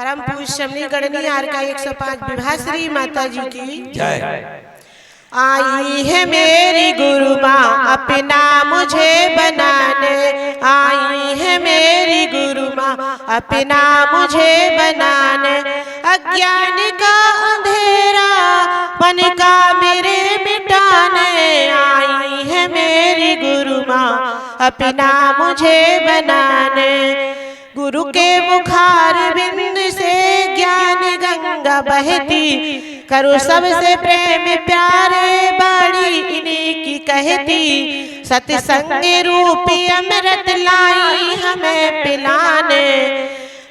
परम पूज्य शमनी गणनी आर का 105 विभा श्री माता जी की जय। आई है मेरी गुरु माँ अपना मुझे बनाने, आई है मेरी गुरु माँ अपना मुझे बनाने। अज्ञान का अंधेरा मन का मेरे मिटाने, आई है मेरी गुरु माँ अपना मुझे बनाने। गुरु के मुखार बिंद से ज्ञान गंगा बहती, करो सबसे प्रेम प्यारे बाड़ी इन्हीं की कहती। सत्संग रूपी अमृत लाई हमें पिलाने,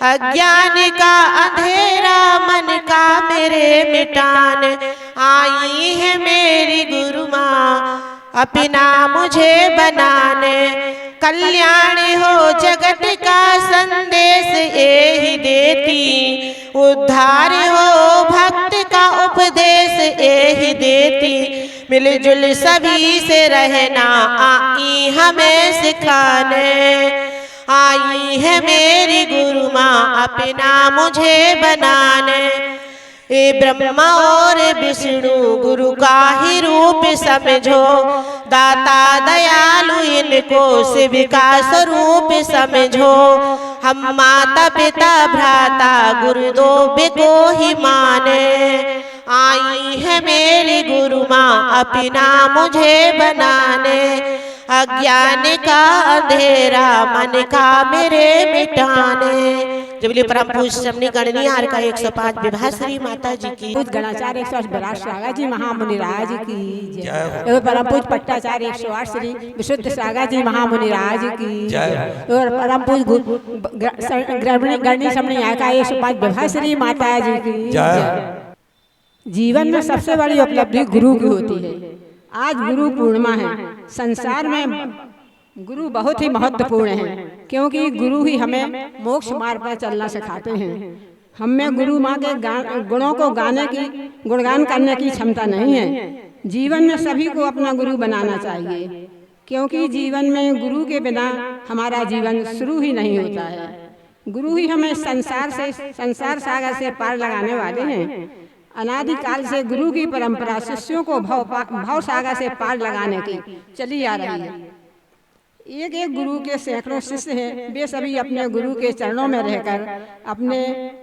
अज्ञान का अंधेरा मन का मेरे मिटाने। आई है मेरी गुरु माँ अपना मुझे बनाने, कल्याण हो जगत का संदेश यही देती, उद्धार हो भक्त का उपदेश यही देती। मिलजुल सभी से रहना आई हमें सिखाने, आई है मेरी गुरु माँ अपना मुझे बनाने। ए ब्रह्मा और विष्णु गुरु का ही रूप समझो, दाता दयालु इनको शिव का स्वरूप समझो। हम माता पिता भ्राता गुरु दो को ही माने, आई है मेरी गुरु माँ अपना मुझे बनाने। अज्ञान का अंधेरा मन का मेरे मिटाने। जबली परम पूज्य शमनी गणनी आर का 105 विभा श्री माता जी की गणाचार्य 108 सागा जी महामुनि राज की जय। और परम पूज्य पट्टाचार्य 108 श्री विशुद्ध सागा जी महामुनि राज की जय। और परम पूज्य गणनी शमनी आर का 105 विभा श्री माता जी की जय। जीवन में सबसे बड़ी उपलब्धि गुरु की होती है। आज गुरु पूर्णिमा है। संसार में गुरु बहुत ही महत्वपूर्ण है, क्योंकि गुरु ही हमें मोक्ष मार्ग पर चलना सिखाते हैं। हम में गुरु माँ के गुणों को गाने की गुणगान करने की क्षमता नहीं है। जीवन में सभी को अपना गुरु बनाना चाहिए, क्योंकि जीवन में गुरु के बिना हमारा जीवन शुरू ही नहीं होता है। गुरु ही हमें संसार सागर से पार लगाने वाले हैं। अनादिकाल से गुरु की परंपरा शिष्यों को भव सागर से पार लगाने की चली आ रही है। एक एक गुरु के सैकड़ों शिष्य हैं, वे सभी अपने गुरु के चरणों में रहकर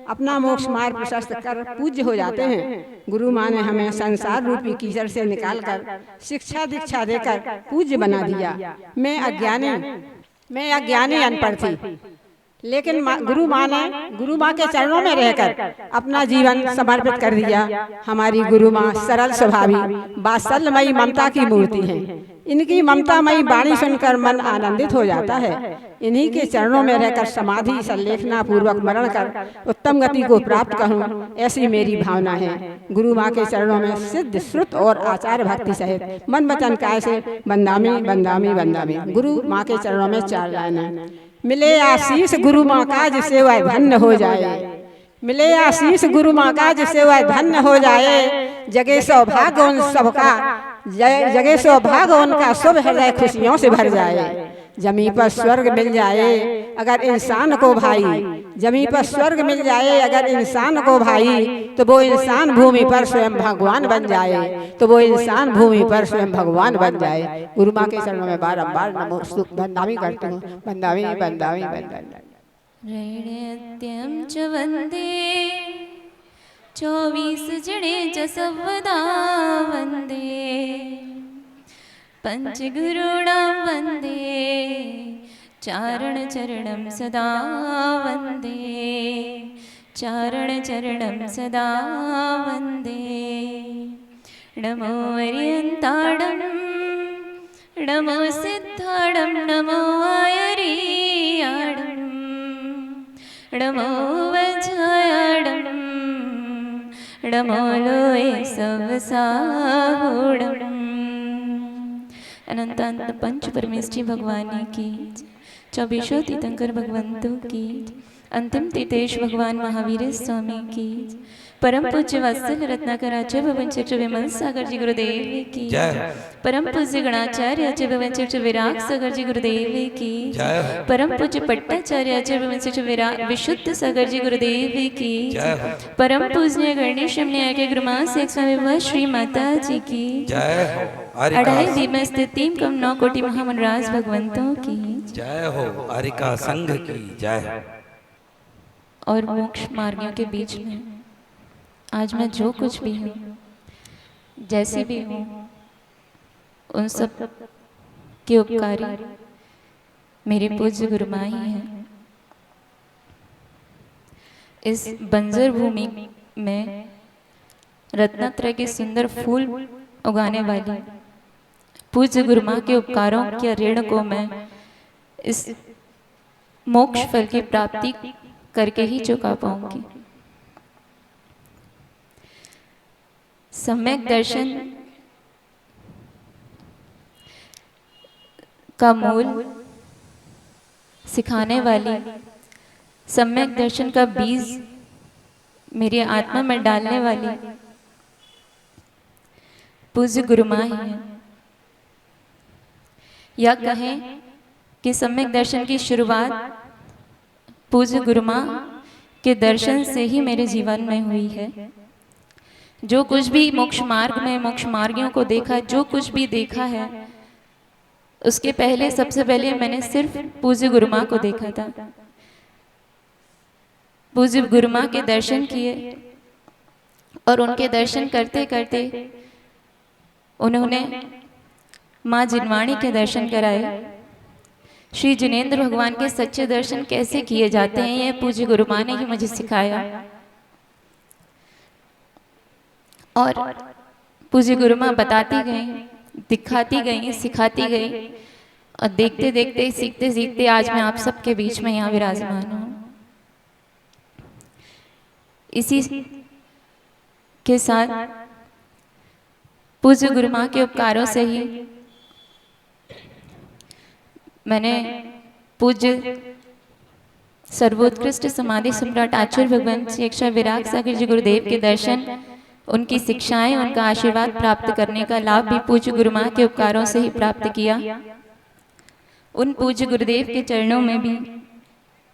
अपना मोक्ष मार्ग प्रशस्त कर पूज्य हो जाते हैं। गुरु माँ ने हमें संसार रूपी कीचड़ से निकालकर शिक्षा दीक्षा देकर पूज्य बना दिया। मैं अज्ञानी अनपढ़ थी, लेकिन गुरु माँ के चरणों में रहकर अपना जीवन समर्पित कर दिया। हमारी गुरु माँ सरल स्वभावी वात्सल्यमयी ममता की मूर्ति है। इनकी ममतामयी वाणी सुनकर मन आनंदित हो जाता है। इन्हीं के चरणों में रहकर समाधि संलेखना पूर्वक मरण कर उत्तम गति को प्राप्त करूं, ऐसी मेरी भावना है। गुरु माँ के चरणों में सिद्ध श्रुत और आचार भक्ति सहित मन वचन काय से बंदामी बंदामी बंदामी। गुरु माँ के चरणों में 4 लाइनें। मिले आशीष गुरु माँ का जिससे वह धन्य हो जाए, मिले आशीष गुरु माँ का जिससे वह धन्य हो जाए। जगे सौभाग्य उन सबका, जगे सौभाग्य उनका शुभ हृदय खुशियों से भर जाए। जमी पर स्वर्ग मिल जाए अगर इंसान को भाई, जमी पर स्वर्ग मिल जाए अगर इंसान को भाई, तो वो इंसान भूमि पर स्वयं भगवान बन जाए, तो वो इंसान भूमि पर स्वयं भगवान बन जाए। गुरु माँ के चरणों में बारंबार नमो बंदामी करती हूँ। बंदामी बंदामी बंदामी। ऋण्यत्यं च वन्दे 24 जने च सर्वदा वन्दे। पंचगुरूणां वन्दे चारणचरणं सदा वन्दे, चारणचरणं सदा वन्दे। नमो अर्यन्ताणं नमो सिद्धाणं नमो आयर्याणं नमो वज्रायाणं नमो लोये सवसाहुणम्। अनंत पंच परमेश्वरी भगवान की, 24 तीर्थंकर भगवंतों की। अंतिम तीर्थेश भगवान महावीर स्वामी की, परम पूज्य वत्सल रत्नाकर आचार्य भवन चक्र विमल सागर जी गुरुदेव की, परम पूज्य गणाचार्य आचार्य भवन चक्र विराग सागर जी गुरुदेव की, परम पूज्य पट्टाचार्य आचार्य भवन चक्र विराग विशुद्ध सागर जी गुरुदेव की, परम पूज्य गणेश के गुरुमा से स्वामी श्री माता जी की, अढ़ाई दीप स्थित 3 कम 9 कोटि महामनराज भगवंतों की जय हो। आरिका संघ की जय। और मोक्ष मार्गों के बीच में आज मैं जो कुछ भी हूँ, जैसी भी हूँ, उन सब के उपकारी मेरे पूज्य गुरुमा ही हैं। इस बंजर भूमि में रत्नत्रय के सुंदर फूल उगाने वाली पूज्य गुरुमा के उपकारों के ऋण को मैं इस मोक्ष फल की प्राप्ति करके ही चुका पाऊंगी। सम्यक दर्शन का मूल सिखाने वाली, सम्यक दर्शन का बीज मेरी आत्मा में डालने वाली पूज्य गुरुमा ही है। या कहें कि सम्यक दर्शन की शुरुआत पूज्य गुरुमा के दर्शन से ही मेरे जीवन में हुई है। जो कुछ भी मोक्ष मार्ग में मोक्ष मार्गियों को देखा, जो कुछ भी देखा है, उसके पहले सबसे पहले मैंने सिर्फ पूज्य गुरुमा को देखा था। पूज्य गुरुमा के दर्शन किए और उनके दर्शन करते करते उन्होंने माँ जिनवाणी के दर्शन कराए। श्री जिनेंद्र भगवान के सच्चे दर्शन कैसे किए जाते हैं, ये पूज्य गुरुमा ने ही मुझे सिखाया। और पूज्य गुरुमा बताती गई, दिखाती गई, सिखाती गई, और देखते देखते, सीखते सीखते आज मैं आप सबके बीच में यहाँ विराजमान हूँ। इसी के साथ पूज्य गुरुमा के उपकारों से ही मैंने पूज्य सर्वोत्कृष्ट समाधि सम्राट आचार्य भगवान शिक्षा विराग सागर जी गुरुदेव के दर्शन, उनकी शिक्षाएं, उनका आशीर्वाद प्राप्त करने का लाभ भी पूज्य गुरुमा के उपकारों से ही प्राप्त किया। उन पूज्य गुरुदेव के चरणों में भी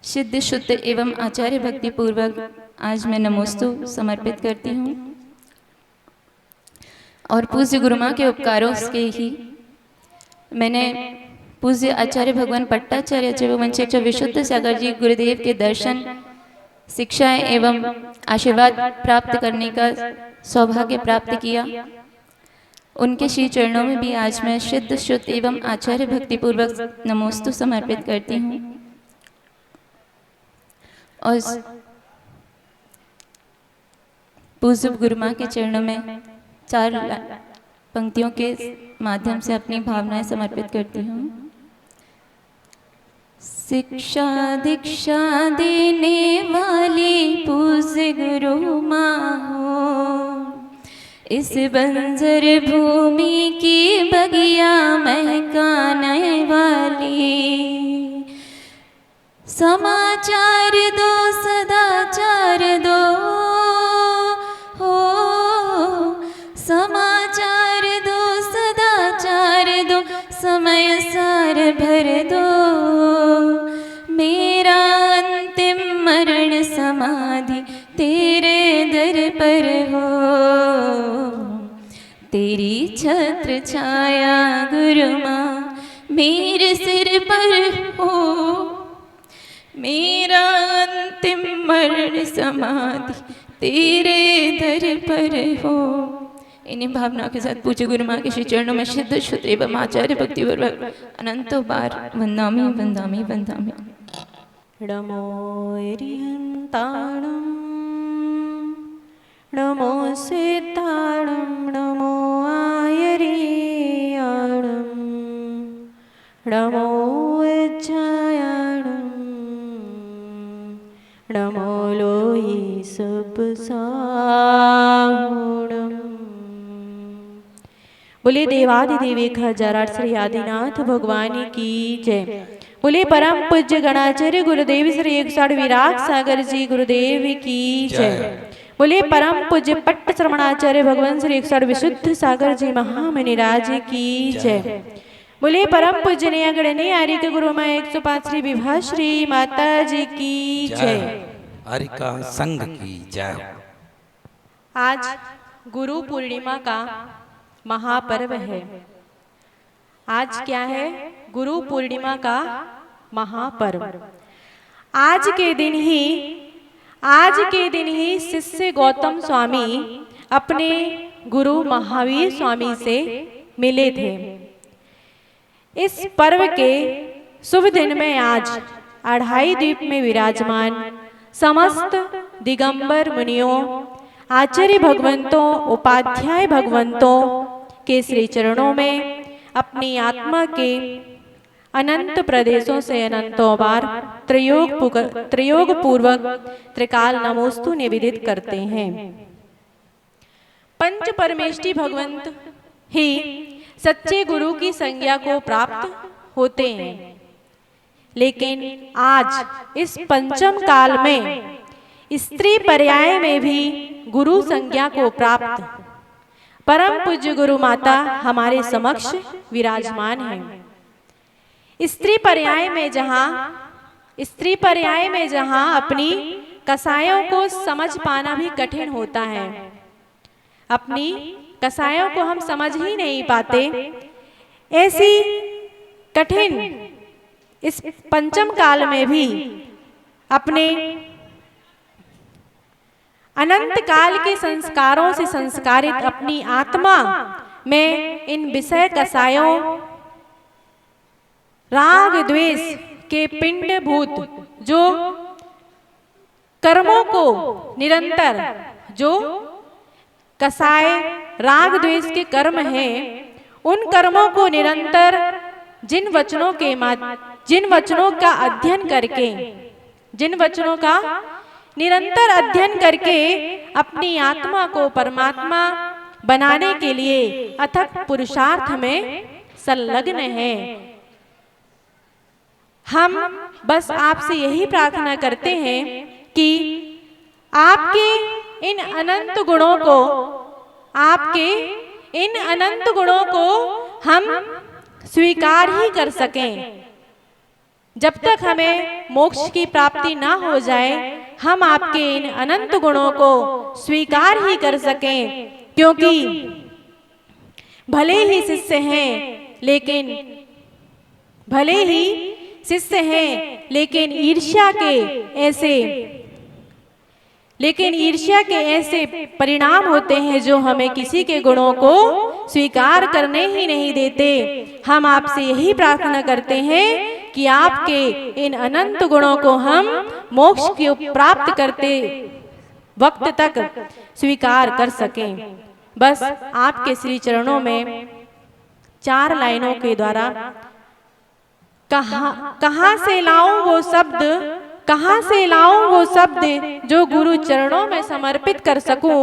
सिद्ध शुद्ध एवं आचार्य भक्ति पूर्वक आज मैं नमोस्तु समर्पित करती हूँ। और पूज्य गुरुमा के उपकारों से ही मैंने पूज्य आचार्य भगवान पट्टाचार्य आचार्य भगवान शिक्षा विशुद्ध सागर जी गुरुदेव के दर्शन, शिक्षाएं एवं आशीर्वाद प्राप्त करने का सौभाग्य प्राप्त किया। उनके श्री चरणों में भी आज मैं सिद्ध शुद्ध एवं आचार्य भक्ति पूर्वक नमोस्तु समर्पित करती हूँ। और पूज्य गुरुमा के चरणों में 4 पंक्तियों के माध्यम से अपनी भावनाएं समर्पित करती हूँ। शिक्षा दीक्षा देने वाली पूज्य गुरुमा हो, इस बंजर भूमि की बगिया महकाने वाली, समाचार दो सदाचार दो हो, समाचार दो सदाचार दो, समय सार भर दो, मेरा अंतिम मरण समाधि तेरे दर पर हो, तेरी छत्र छाया गुरुमा मेरे सिर पर हो, मेरा अंतिम मरण समाधि तेरे दर पर हो। इन्हीं भावनाओं के साथ पूज्य गुरुमा के श्री चरणों में सिद्ध शुद्ध एवं आचार्य भक्ति पूर्वक अनंतों बार वंदामि वंदामि वंदामि। नमो एरिहंताणं नमो सिद्धाणं नमो आयरियाणं नमो इच्छायाणं नमो लोहि सुपसाहुणम्। बोले देवादिदेव 1008 श्री आदिनाथ भगवान की जय। बोले परम पूज्य गणाचार्य गुरुदेव श्री 108 विराग सागर जी गुरुदेव की जय। बोले परम पूज्य पट्ट श्रवणाचार्य भगवान श्री 108 विशुद्ध सागर जी महामुनिराज की जय। बोले परम पूज्य गणनी आर्य के गुरु माँ 105 श्री विभा श्री माता जी की जय। हरिका संघ की जय। आज गुरु पूर्णिमा का महापर्व है। आज क्या है? गुरु पूर्णिमा का महापर्व। आज के दिन ही शिष्य गौतम स्वामी अपने गुरु महावीर स्वामी से मिले थे। इस पर्व के शुभ दिन में आज अढ़ाई द्वीप में विराजमान समस्त दिगंबर मुनियों, आचार्य भगवंतों, उपाध्याय भगवंतों के श्री चरणों में अपनी आत्मा के अनंत प्रदेशों से अनंतों बार त्रियोग पूर्वक त्रिकाल नमोस्तु निवेदित करते हैं। पंच परमेष्टि भगवंत ही सच्चे गुरु की संज्ञा को प्राप्त होते हैं, लेकिन आज इस पंचम काल में स्त्री पर्याय में भी गुरु संज्ञा को प्राप्त परम पूज्य गुरु माता हमारे समक्ष विराजमान है। स्त्री पर्याय में जहां अपनी कसायों को समझ पाना भी कठिन होता है, अपनी कसायों को हम समझ ही नहीं पाते, ऐसी कठिन इस पंचम काल में भी अपने अनंत काल के संस्कारों से संस्कारित अपनी आत्मा में इन विषय कसायों, राग द्वेष के पिंडभूत जो कर्मों को निरंतर, जो कसाय राग द्वेष के कर्म हैं, उन कर्मों को निरंतर जिन वचनों का अध्ययन करके, जिन वचनों का निरंतर अध्ययन करके अपनी आत्मा को परमात्मा बनाने के लिए अथक पुरुषार्थ में संलग्न है। हम बस आपसे यही प्रार्थना करते हैं कि आपके इन अनंत गुणों को हम स्वीकार ही कर सकें। जब तक हमें मोक्ष की प्राप्ति ना हो जाए, हम आपके इन अनंत गुणों को स्वीकार ही कर सकें, क्योंकि भले ही शिष्य हैं लेकिन ईर्ष्या के ऐसे परिणाम होते हैं जो हमें किसी के गुणों को स्वीकार करने ही नहीं देते। हम आपसे यही प्रार्थना करते हैं कि आपके इन अनंत गुणों को हम मोक्ष को प्राप्त करते वक्त तक स्वीकार कर सकें। बस आपके श्री चरणों में 4 लाइनों के द्वारा कहां से लाऊं वो शब्द जो गुरु चरणों में समर्पित कर सकूं,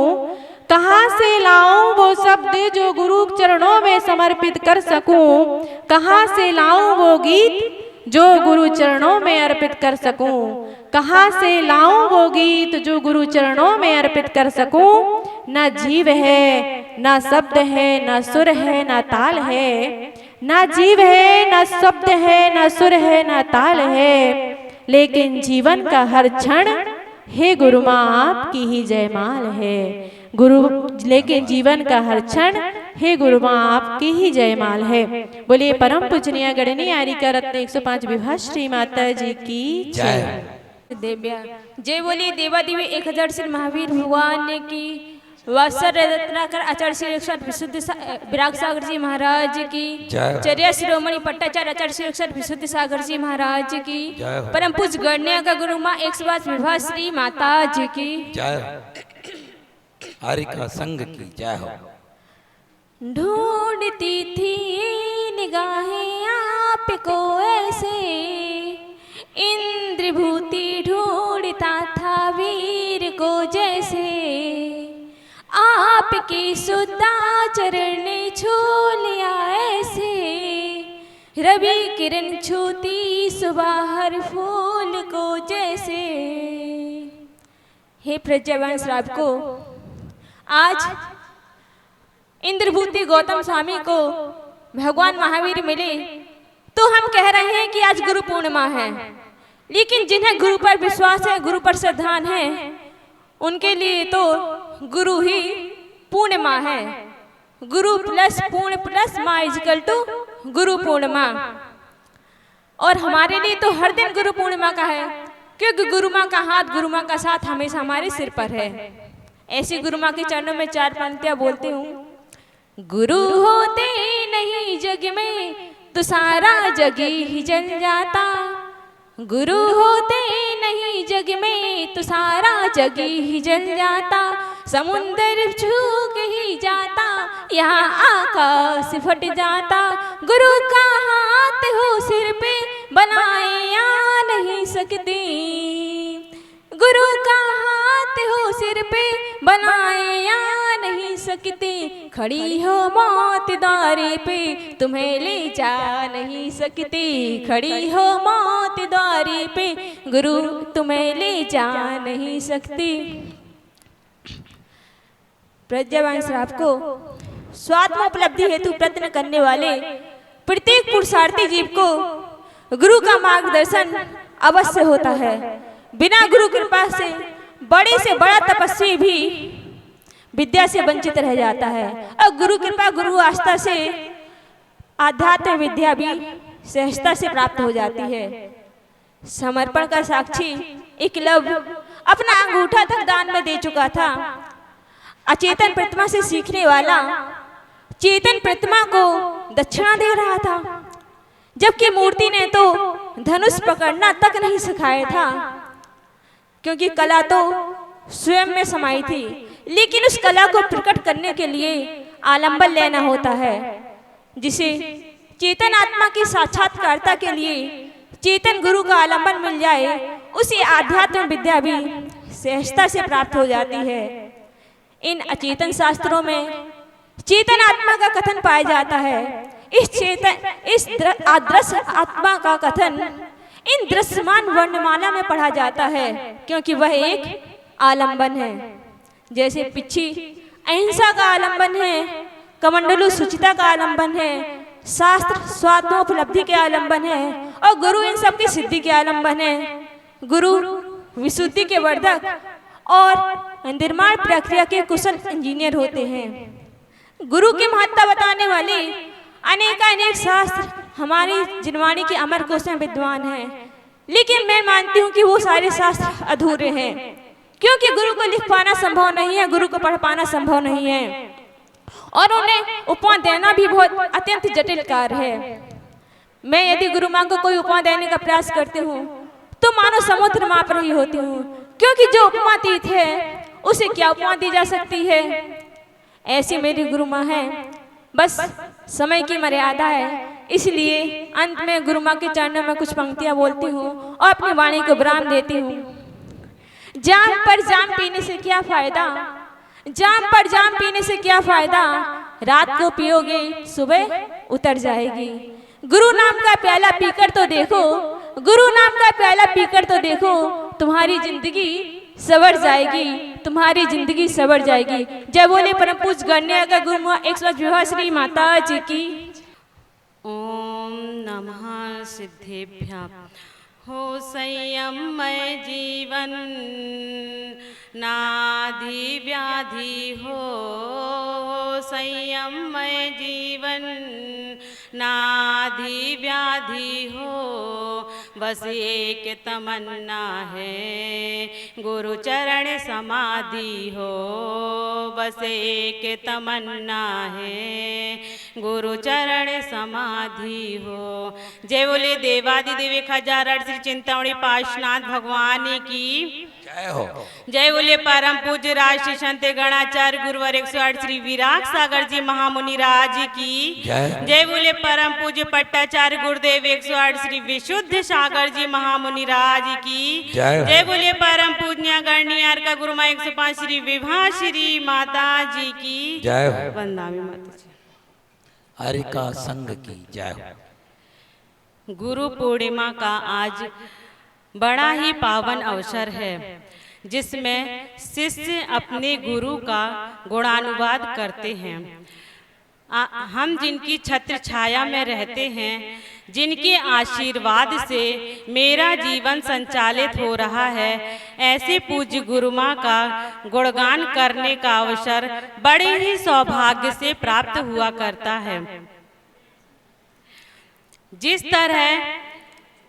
कहां से लाऊं वो शब्द जो गुरु चरणों में समर्पित कर सकूं, कहां से लाऊं वो गीत जो गुरु चरणों में अर्पित कर सकूं, कहां से लाऊं वो गीत जो गुरु चरणों में अर्पित कर सकूं। न जीव है, न शब्द है, न सुर है, न ताल है, न जीव है, न शब्द है, न सुर है, न ताल है, लेकिन जीवन का हर क्षण हे गुरु माँ आपकी ही जयमाल है। लेकिन जीवन का हर क्षण हे गुरु माँ आपकी ही जयमाल है। बोलिए परम पूजनीय गणनी आर्यिका रत्न 105 विभा श्री माता जी की जय। देव्या जय। बोली देवा देवी 1000 श्री महावीर भगवान की, वत्सर रत्नाकर आचार्य श्री 108 विशुद्ध विराग सागर जी महाराज की, चर्या शिरोमणि पट्टाचार्य आचार्य श्री 108 विशुद्ध सागर जी महाराज की, परम पूज गण्य का गुरु माँ 105 विभा श्री माता जी की जय। हरिका संघ की जय हो। ढूंढती थी निगाहें आपको ऐसे, इंद्रभूति ढूंढता था वीर को जैसे, आपकी सुधा चरण छू लिया ऐसे, रवि किरण छूती सुबह हर फूल को जैसे। हे प्रज्ञावान श्राप को, आज इंद्रभूति गौतम स्वामी को भगवान महावीर मिले तो हम कह रहे हैं कि आज गुरु पूर्णिमा है, लेकिन जिन्हें गुरु पर विश्वास है, गुरु पर श्रद्धा है, उनके लिए तो गुरु ही पूर्णिमा है। गुरु प्लस पूर्ण प्लस माँ इजकल टू गुरु पूर्णिमा। और हमारे लिए तो हर दिन गुरु पूर्णिमा का है, क्योंकि गुरु माँ का हाथ, गुरु माँ का साथ हमेशा हमारे सिर पर है। ऐसी गुरु माँ के चरणों में 4 पंक्तियां बोलती हूँ। गुरु होते नहीं जग में तो सारा जग ही जल जाता। गुरु होते नहीं जग में तो सारा जग ही जल जाता। समुंदर छूक ही जाता, यहाँ आकाश फट जाता। गुरु का हाथ हो सिर पे बनाए या नहीं सकती। गुरु का हाथ हो सिर पे बनाए या नहीं सकती। खड़ी हो मौत द्वारे पे तुम्हें ले जा नहीं सकती। खड़ी हो मौत द्वारे पे गुरु तुम्हें ले जा नहीं सकती। प्रज्ञावान श्राप को स्वात्म उपलब्धि हेतु प्रयत्न करने वाले प्रत्येक पुरुषार्थी जीव को गुरु का मार्गदर्शन अवश्य होता है। बिना गुरु कृपा से बड़ा तपस्वी भी विद्या से वंचित रह जाता है, और गुरु कृपा, गुरु आस्था से आध्यात्म विद्या भी सहजता से प्राप्त हो जाती है। समर्पण का साक्षी एकलव्य अपना अंगूठा तक दान में दे चुका था। अचेतन प्रतिमा से सीखने वाला चेतन प्रतिमा को दक्षिणा दे रहा था, जबकि मूर्ति ने तो धनुष पकड़ना तक नहीं सिखाया था, क्योंकि कला तो स्वयं में समाई थी। लेकिन उस कला को प्रकट करने के लिए आलंबन लेना होता है, जिसे चेतन आत्मा की साक्षात्कारता के लिए चेतन गुरु का आलंबन मिल जाए, उसी आध्यात्म विद्या भी सहजता से प्राप्त हो जाती है। इन अचेतन शास्त्रों में चेतन आत्मा का कथन पाया जाता है। इस अदृश्य आत्मा का कथन इन दृश्यमान वर्णमाला में पढ़ा जाता है, क्योंकि वह एक आलंबन है। जैसे पिच्छी अहिंसा का आलंबन है, कमंडलु सुचिता का आलंबन है, शास्त्र स्वात्मोपलब्धि के आलंबन है, और गुरु इन सब की सिद्धि के आलंबन है। गुरु विशुद्धि के वर्धक और निर्माण प्रक्रिया के कुशल इंजीनियर होते हैं। गुरु की महत्ता बताने वाले अनेक शास्त्र हमारी जिनवाणी के अमर कोश में विद्वान हैं, लेकिन मैं मानती हूँ कि वो सारे शास्त्र अधूरे हैं, क्योंकि गुरु को लिख पाना संभव नहीं है, गुरु को पढ़ पाना संभव नहीं है, और उन्हें उपमा देना भी बहुत अत्यंत जटिल कार्य है। मैं यदि गुरु माँ को कोई उपमा देने का प्रयास करती हूँ तो मानो समुद्र माप रही होती हूँ, क्योंकि जो उपमातीत है उसे क्या उपमा दी जा सकती है। ऐसी मेरी गुरु माँ है, बस समय की मर्यादा है, इसलिए अंत में गुरु माँ के चरणों में कुछ पंक्तियाँ बोलती हूँ और अपनी वाणी को विराम देती हूँ। जाम पर जाम पीने से क्या फायदा, जाम पर जाम पीने से क्या फायदा, रात को पियोगे सुबह उतर जाएगी। गुरु नाम का प्याला पीकर तो देखो, गुरु नाम का प्याला पीकर तो देखो, तुम्हारी जिंदगी सवर जाएगी, तुम्हारी जिंदगी सवर जाएगी। जय बोले परम पूज्य गण्य का गुरु 108 विवाह श्री माता जी की। ओम नमः सिद्धेभ्यः। हो संयममय जीवन नाधि व्याधि हो, संयममय जीवन नाधि व्याधि हो, बस एक तमन्ना है गुरु चरण समाधि हो, बस एक तमन्ना है गुरु चरण समाधि हो। जय बोले देवादिदेव 1008 श्री चिंतामणि पार्श्वनाथ भगवान की जय हो। जय बोले परम पूज्य राष्ट्रीय संत गणाचार्य गुरुवर 108 श्री विराग सागर जी महामुनि राज की जय। जय बोले परम पूज्य पट्टाचार्य गुरुदेव 108 श्री विशुद्ध सागर जी महामुनि राज की जय। जय बोले परम पूज्य गणनीयार का गुरुमा 105 श्री विभा श्री माता जी की जय हो। वंदना माता जी। हरि का संग की जय हो। गुरु पूर्णिमा का आज बड़ा ही पावन अवसर है, जिसमें शिष्य अपने गुरु का गुणानुवाद करते हैं। हम जिनकी छत्र छाया में रहते हैं, जिनके आशीर्वाद से मेरा जीवन संचालित हो रहा है, ऐसे पूज्य गुरु माँ का गुणगान करने का अवसर बड़े ही सौभाग्य से प्राप्त हुआ करता है। जिस तरह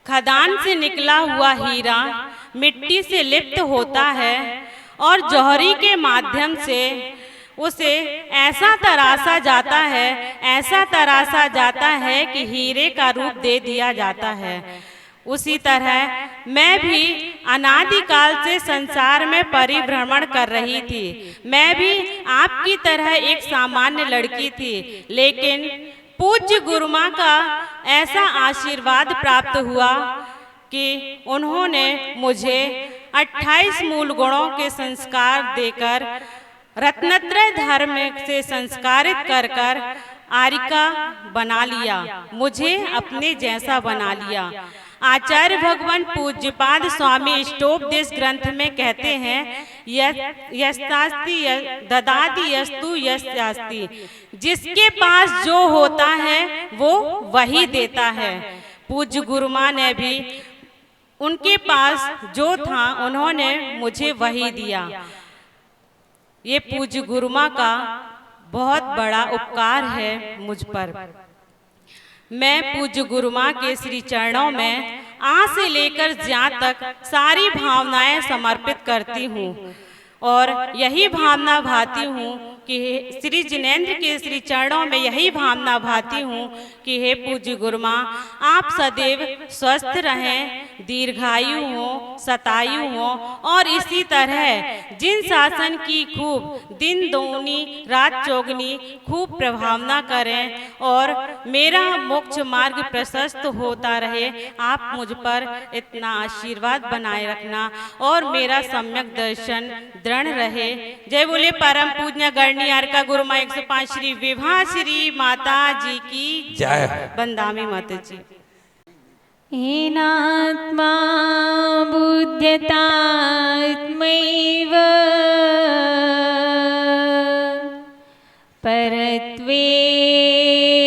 खदान से निकला हुआ हीरा मिट्टी से लिप्त होता है और जौहरी के माध्यम से उसे ऐसा तराशा जाता है कि हीरे का रूप दे दिया जाता है, उसी तरह मैं भी अनादिकाल से संसार में परिभ्रमण कर रही थी। मैं भी आपकी तरह एक सामान्य लड़की थी, लेकिन पूज्य गुरु माँ का ऐसा आशीर्वाद प्राप्त हुआ कि उन्होंने मुझे 28 मूल गुणों के संस्कार देकर रत्नत्रय धर्म से संस्कारित कर आरिका बना लिया, मुझे अपने जैसा बना लिया। आचार्य भगवान पूज्यपाद स्वामी इष्टोपदेश ग्रंथ में कहते हैं, यस्तास्ति ददाति यस्तु यस्यास्ति, जिसके पास जो होता है वो वही देता है। पूज्य गुरु माँ ने भी उनके पास जो था उन्होंने मुझे वही दिया। ये पूज्य गुरु माँ का बहुत बड़ा उपकार है मुझ पर। मैं पूज्य गुरु माँ के श्री चरणों में आ से लेकर ज्या तक सारी भावनाएं समर्पित करती हूँ और यही भावना भाती हूँ कि श्री जिनेंद्र के श्री चरणों में यही भावना भाती हूँ कि हे पूज्य गुरु माँ, आप सदैव स्वस्थ रहें, दीर्घायु हो, शतायु हो और इसी तरह जिन शासन की खूब दिन दोगुनी रात चौगुनी खूब प्रभावना करें और मेरा मोक्ष मार्ग प्रशस्त होता रहे। आप मुझ पर इतना आशीर्वाद बनाए रखना और मेरा सम्यक दर्शन दृढ़ रहे। जय बोले परम पूज्य गणनी आरिका गुरु माँ 105 श्री विभा श्री माता जी की जय। बंदामी माता जी। येनात्मा बुध्यतात्मैव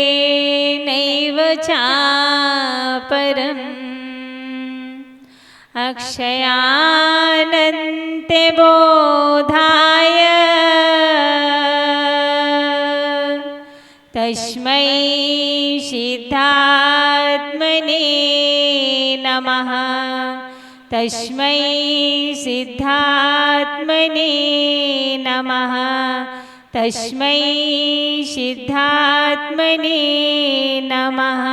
परत्वेनैव चापरम् अक्षयानन्ते बोधाय तस्मै सिद्धात्मने नमः। तस्मै सिद्धात्मने नमः। तस्मै सिद्धात्मने नमः।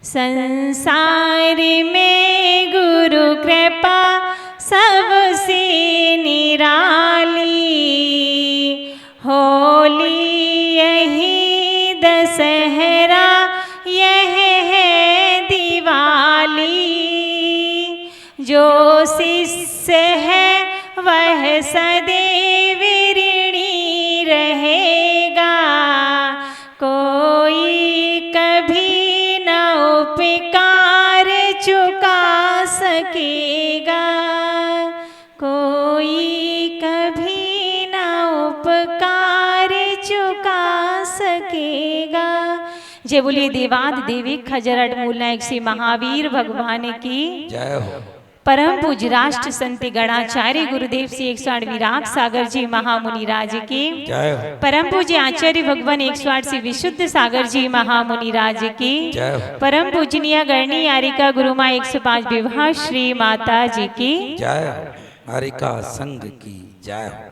संसार में गुरु कृपा सबसे निराली, होली यही दशहरा यह है दिवाली। जो शिष्य है वह सदैव ऋणी रहेगा, कोई कभी न उपकार चुका सकेगा, कोई कभी न उपकार चुका सकेगा। जय बोलिए देवाद देवी खजरट मूल नायक श्री महावीर भगवान की जय हो। परम पूज्य राष्ट्र संत गणाचार्य गुरुदेव श्री 108 विराग सागर जी महामुनि राज की जय हो। परम पूज्य आचार्य भगवान 108 श्री विशुद्ध सागर जी महामुनि राज की जय हो। परम पूजनीय गणनी आरिका गुरु माँ 105 विवाह श्री माता जी की जय हो। आरिका संघ की जय हो।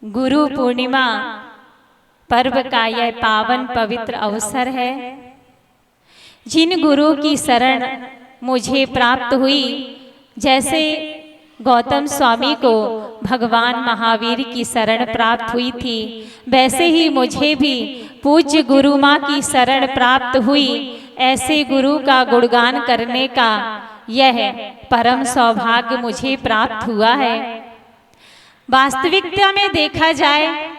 गुरु पूर्णिमा पर्व का यह पावन पवित्र अवसर है। जिन गुरु की शरण मुझे प्राप्त हुई, जैसे गौतम स्वामी को भगवान महावीर की शरण प्राप्त हुई थी, वैसे ही मुझे भी पूज्य गुरु माँ की शरण प्राप्त हुई। ऐसे गुरु का गुणगान करने का यह परम सौभाग्य मुझे प्राप्त हुआ है। वास्तविकता में देखा जाए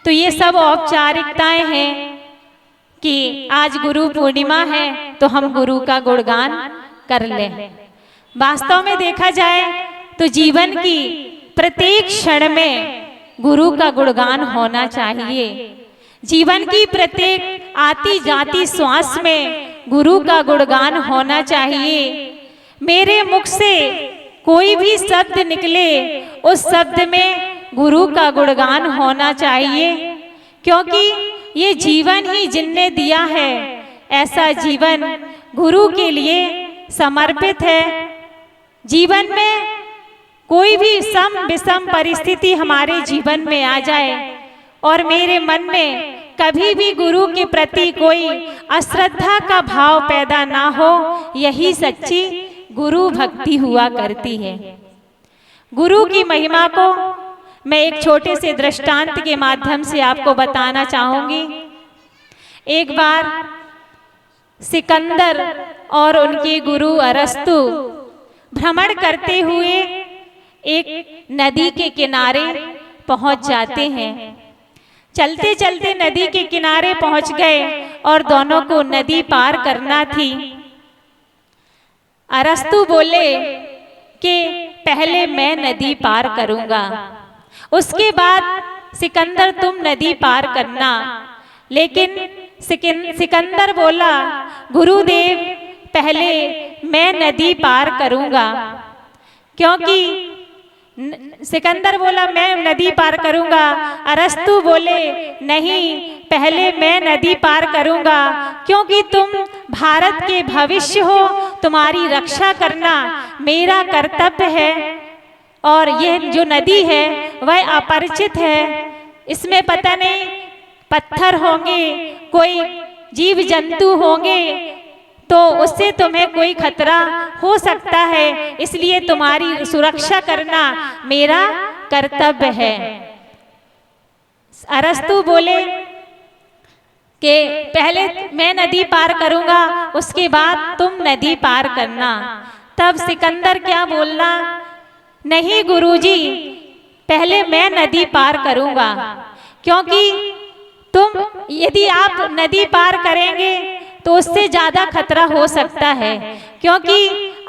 तो ये सब औपचारिकताएं हैं कि आज गुरु पूर्णिमा है तो हम गुरु का गुणगान कर लें। वास्तव में देखा जाए तो जीवन की प्रत्येक क्षण में गुरु का गुणगान होना चाहिए। जीवन की प्रत्येक आती जाती श्वास में गुरु का गुणगान होना चाहिए। मेरे मुख से कोई भी शब्द निकले उस शब्द में गुरु का गुणगान होना चाहिए, क्योंकि ये जीवन ही जिनने दिया है, ऐसा जीवन गुरु के लिए समर्पित है। जीवन में कोई भी सम विषम परिस्थिति हमारे जीवन में आ जाए और मेरे मन में कभी भी गुरु के प्रति कोई अश्रद्धा का भाव पैदा ना हो, यही सच्ची गुरु भक्ति हुआ करती है। गुरु की महिमा को मैं एक छोटे से दृष्टांत के माध्यम से आपको बताना चाहूंगी। एक बार सिकंदर और उनके गुरु अरस्तु भ्रमण करते हुए एक नदी के किनारे पहुंच जाते हैं। चलते चलते नदी के किनारे पहुंच गए और दोनों को नदी पार करना थी। अरस्तु बोले कि पहले मैं नदी पार करूंगा, उसके बाद सिकंदर तुम नदी पार करना। लेकिन सिकंदर बोला, गुरुदेव पहले मैं नदी पार करूंगा, क्योंकि सिकंदर बोला मैं नदी पार करूंगा। अरस्तु बोले नहीं, पहले मैं नदी पार करूंगा, क्योंकि तुम भारत के भविष्य हो, तुम्हारी रक्षा करना मेरा कर्तव्य है। और यह जो नदी है वह अपरिचित है, इसमें पता नहीं पत्थर होंगे, कोई जीव जंतु होंगे, तो उससे तुम्हें कोई खतरा हो सकता है, इसलिए तुम्हारी सुरक्षा करना मेरा कर्तव्य है। अरस्तु बोले कि पहले मैं नदी पार करूंगा, उसके बाद तुम नदी पार करना। तब सिकंदर क्या बोलना, नहीं गुरुजी, पहले मैं नदी पार करूंगा, क्योंकि तुम यदि आप नदी पार करेंगे तो उससे ज्यादा खतरा हो सकता है, क्योंकि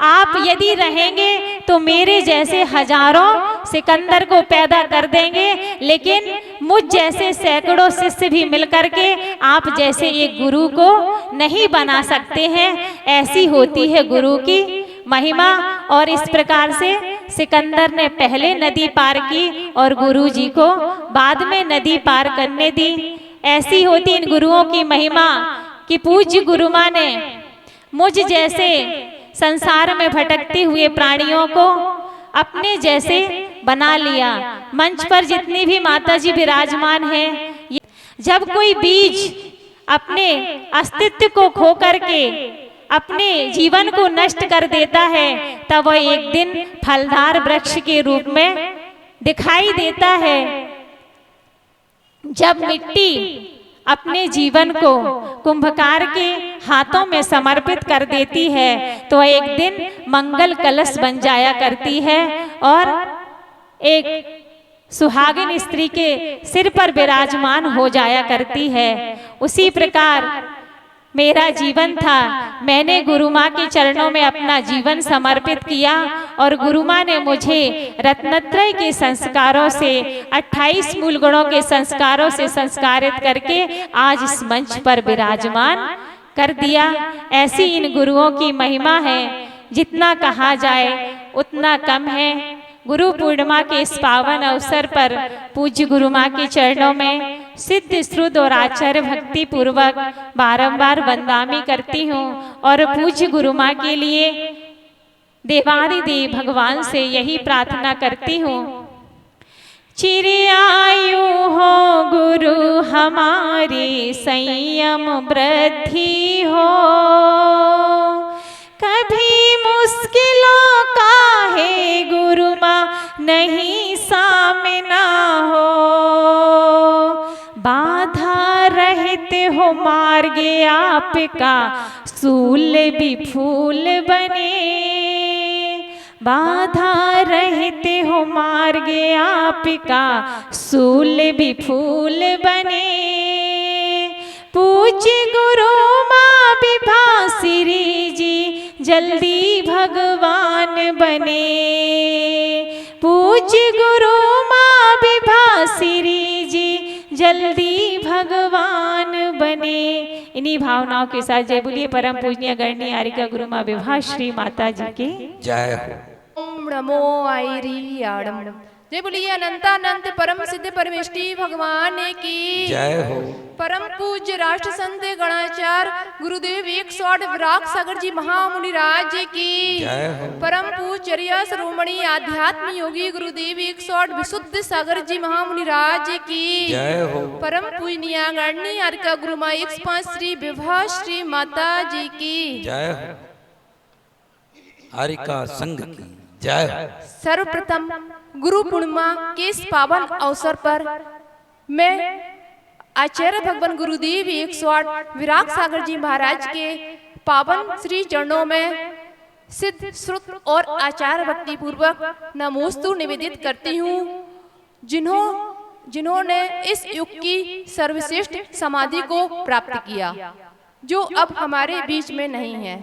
आप यदि रहेंगे तो मेरे जैसे हजारों सिकंदर को पैदा कर देंगे, लेकिन मुझ जैसे सैकड़ों शिष्य भी मिलकर के आप जैसे एक गुरु को नहीं बना सकते हैं। ऐसी होती है गुरु की महिमा। और इस प्रकार से सिकंदर ने पहले नदी पार की और गुरु जी को बाद में नदी पार करने दी। ऐसी होती इन गुरुओं की महिमा कि पूज्य गुरु मां ने मुझ जैसे संसार में भटकते हुए प्राणियों को अपने जैसे बना लिया। मंच पर जितनी भी माताजी विराजमान हैं, जब कोई बीज अपने अस्तित्व को खो करके अपने जीवन को नष्ट कर देता है, तब वह एक दिन फलदार वृक्ष के रूप में दिखाई देता है। जब मिट्टी अपने जीवन को कुंभकार के हाथों में समर्पित कर देती है, तो एक दिन मंगल कलश बन जाया करती है और एक सुहागिन स्त्री के सिर पर विराजमान हो जाया करती है। उसी प्रकार मेरा जीवन था, मैंने गुरु माँ के चरणों में अपना जीवन समर्पित किया और गुरु माँ ने मुझे रत्नत्रय के संस्कारों से, 28 मूल गुणों के संस्कारों से संस्कारित करके आज इस मंच पर विराजमान कर दिया। ऐसी इन गुरुओं की महिमा है, जितना कहा जाए उतना कम है। गुरु पूर्णिमा के इस पावन अवसर पर पूज्य गुरु माँ के चरणों में सिद्ध श्रुत और आचार्य भक्ति पूर्वक बारंबार वंदनामी करती हूँ और पूज्य गुरु माँ के लिए देवादिदेव भगवान से यही प्रार्थना करती हूँ, चिरआयु हो गुरु हमारे, संयम वृद्धि हो, कभी मुश्किलों का है गुरु माँ नहीं सामना हो, बाधा रहते हो मार्ग आपका, सूल भी फूल बने, बाधा रहते हो मार्ग आपका, सूल भी फूल बने। पूज्य गुरु माँ विभासिनी जी जल्दी भगवान बने। पूज्य गुरु माँ विभासिनी जी जल्दी भगवान बने। इन्हीं भावनाओं के साथ जय बोलिए परम पूजनीय गणनीय आरिका गुरु माँ विभा श्री माता जी की जय हो। ओम नमो आयरियाणम। जय बोलिए अनंतानंत परम सिद्ध परमेष्टि भगवान की जय हो। परम पूज्य राष्ट्र संत गणाचार्य गुरुदेव 108 विराग सागर जी महामुनिराज की जय हो। परम पूज्य चर्या श्रोमणी आध्यात्म योगी गुरुदेव 108 विशुद्ध सागर जी महामुनिराज की जय हो। परम पूजनीय गणनीय आरिका गुरु माँ 105 श्री विभा श्री माता जी की जय हो। आरिका संघ की जय हो। सर्वप्रथम गुरु पूर्णिमा के इस पावन अवसर पर मैं आचार्य भगवान गुरुदेव 108 विराग सागर जी महाराज के पावन श्री चरणों में सिद्ध श्रुत और आचार भक्ति पूर्वक नमोस्तु निवेदित करती हूँ, जिन्होंने इस युग की सर्वश्रेष्ठ समाधि को प्राप्त किया, जो अब हमारे बीच में नहीं है,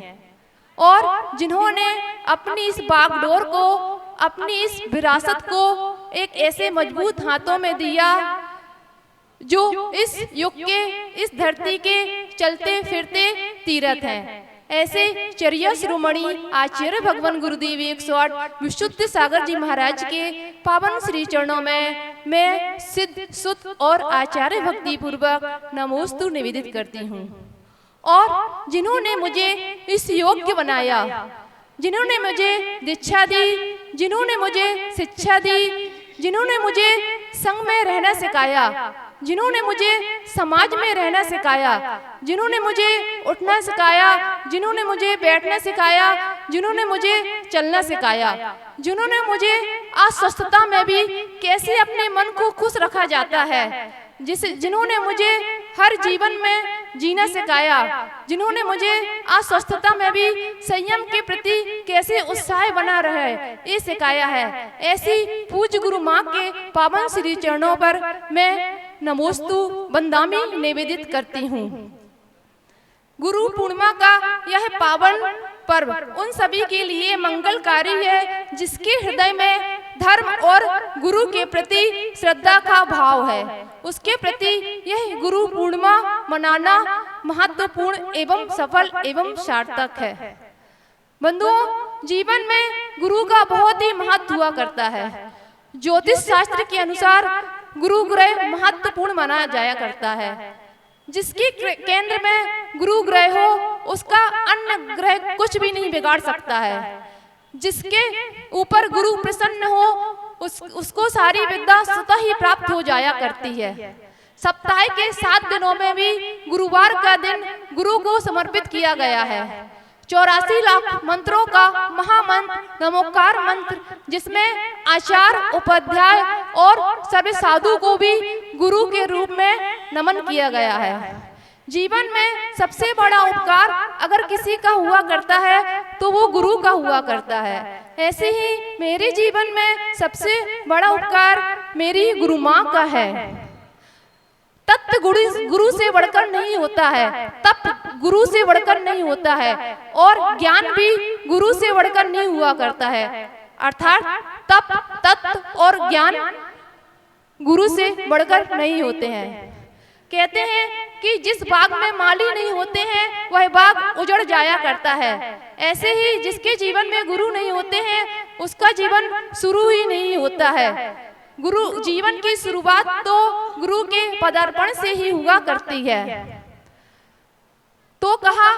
और जिन्होंने अपनी इस बागडोर को, अपनी इस विरासत को एक ऐसे मजबूत हाथों में दिया जो इस युग के, इस धरती के चलते फिरते तीर्थ हैं। ऐसे चर्या श्रोमणी आचार्य भगवान गुरुदेव 108 विशुद्ध सागर जी महाराज के पावन श्री चरणों में मैं सिद्ध सुत और आचार्य भक्ति पूर्वक नमोस्तु निवेदित करती हूँ। और जिन्होंने मुझे इस योग्य बनाया, जिन्होंने मुझे दीक्षा दी, जिन्होंने मुझे शिक्षा दी, जिन्होंने मुझे संग में रहना सिखाया, जिन्होंने मुझे समाज में रहना सिखाया, जिन्होंने मुझे उठना सिखाया, जिन्होंने मुझे बैठना सिखाया, जिन्होंने मुझे चलना सिखाया, जिन्होंने मुझे अस्वस्थता में भी कैसे अपने मन को खुश रखा जाता है, जिन्होंने मुझे हर जीवन में जीना सिखाया, जिन्होंने मुझे अस्वस्थता में भी संयम के प्रति कैसे उत्साह बना रहे ये सिखाया है, ऐसी पूज्य गुरु माँ के पावन श्री चरणों पर मैं नमोस्तु वंदामी निवेदित करती हूँ। गुरु पूर्णिमा का यह पावन पर्व उन सभी के लिए मंगलकारी है जिसके हृदय में धर्म और गुरु के प्रति श्रद्धा का भाव है। उसके प्रति यह गुरु पूर्णिमा मनाना महत्वपूर्ण एवं सफल एवं सार्थक है। बंधुओं, जीवन में गुरु का बहुत ही महत्व हुआ करता है। ज्योतिष शास्त्र के अनुसार गुरु ग्रह महत्वपूर्ण माना जाया करता है। जिसके केंद्र में गुरु ग्रह हो उसका अन्य ग्रह कुछ भी नहीं बिगाड़ सकता है। जिसके ऊपर गुरु प्रसन्न हो उसको सारी विद्या स्वतः ही प्राप्त हो जाया करती है। सप्ताह के 7 दिनों में भी गुरुवार का दिन गुरु को समर्पित किया गया है। 84 लाख मंत्रों का महामंत्र नमोकार मंत्र, जिसमें आचार्य, उपाध्याय और सभी साधु को भी गुरु के रूप में नमन किया गया है। जीवन में सबसे बड़ा उपकार अगर किसी का हुआ करता है तो वो गुरु का हुआ करता है। ऐसे ही मेरे जीवन में सबसे बड़ा उपकार मेरी गुरु माँ का है। तत्व गुरु से बढ़कर नहीं होता है, तप गुरु से बढ़कर नहीं होता है, और ज्ञान भी गुरु से बढ़कर नहीं हुआ करता है। अर्थात तप, तत्व और ज्ञान गुरु से बढ़कर नहीं होते हैं। कहते हैं कि जिस बाग में माली नहीं होते हैं वह बाग उजड़ जाया करता है। ऐसे ही जिसके जीवन में गुरु नहीं होते हैं उसका जीवन शुरू ही नहीं होता है। गुरु जीवन की शुरुआत तो गुरु के पदार्पण से ही हुआ करती है। तो कहा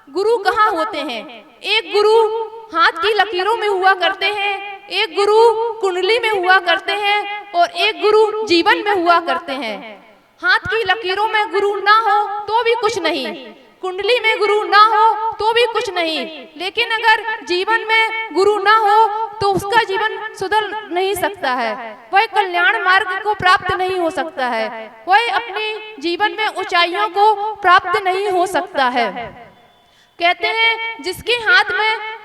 गुरु कहाँ होते हैं? एक गुरु हाथ की लकीरों में हुआ करते हैं, एक गुरु कुंडली में हुआ करते हैं और एक गुरु जीवन में हुआ करते हैं। हाथ की लकीरों में गुरु ना हो तो भी कुछ नहीं, कुंडली में गुरु ना हो तो भी कुछ नहीं, लेकिन अगर जीवन में गुरु ना हो तो उसका जीवन सुधर नहीं सकता है, वह कल्याण मार्ग को प्राप्त नहीं हो सकता है, वह अपने जीवन में ऊंचाइयों को प्राप्त नहीं हो सकता है। कहते हैं जिसके हाथ में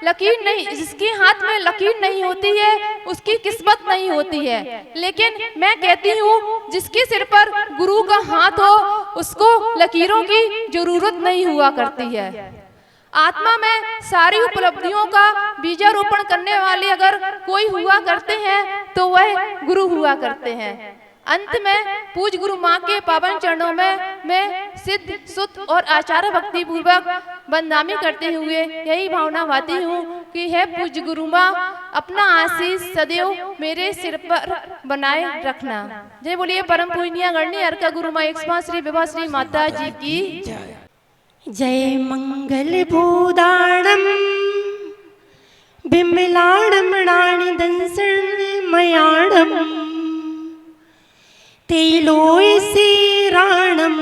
लकीर नहीं होती है उसकी किस्मत नहीं होती है, लेकिन मैं कहती हूँ जिसके सिर पर गुरु का हाथ हो उसको लकीरों की जरूरत नहीं हुआ करती है। आत्मा में सारी उपलब्धियों का बीजारोपण करने वाले अगर कोई हुआ करते हैं तो वह गुरु हुआ करते हैं। अंत में पूज गुरु माँ के पावन चरणों में मैं सिद्ध सुत और आचार्य भक्ति पूर्वक वंदनामी करते हुए यही भावना भाती हूँ कि है पूज गुरु माँ अपना आशीष सदैव मेरे सिर पर बनाए रखना। जय बोलिए परम पूजनीय गणनीय अर्का गुरु माँ एक श्री विभा श्री माता जी की जय मंगल भूदाणम बिमलाणम राणी दंसण मयाणम तेलोय से राणम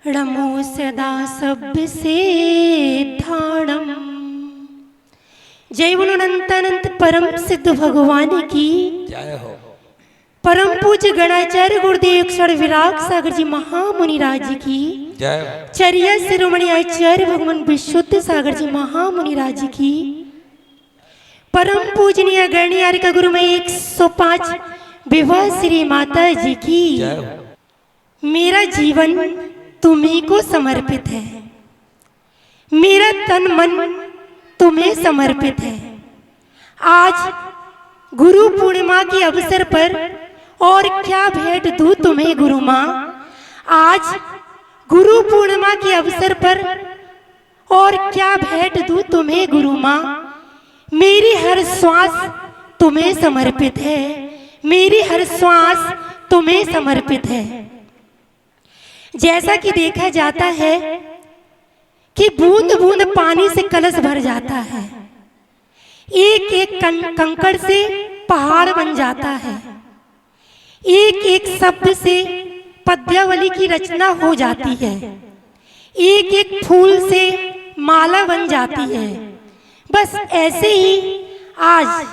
रमो सदा सब से धाणम। जय बोलो अनंत परम सिद्ध भगवान की जय हो। परम पूज्य गणाचार्य गुरुदेव क्षण विराग सागर जी महामुनिराज जी की जय। चर्या शिरोमणि आचार्य भगवान विशुद्ध सागर जी महामुनिराज जी की परम पूजनीय गणनीय अर्का गुरु में 105 विवाह श्री माता जी की जय हो। मेरा जीवन तुम्ही को समर्पित है, मेरा तन मन तुम्हें समर्पित है। आज गुरु पूर्णिमा के अवसर पर और क्या भेंट दूं तुम्हें गुरु माँ। आज गुरु पूर्णिमा के अवसर पर और क्या भेंट दूं तुम्हें गुरु माँ। मेरी हर श्वास तुम्हें समर्पित है, मेरी हर श्वास तुम्हें समर्पित है। जैसा कि देखा जाता है कि बूंद बूंद पानी से कलश भर जाता है, एक एक कंकड़ से पहाड़ बन जाता है, एक एक शब्द से पद्यावली की रचना हो जाती है, एक एक फूल से माला बन जाती है। बस ऐसे ही आज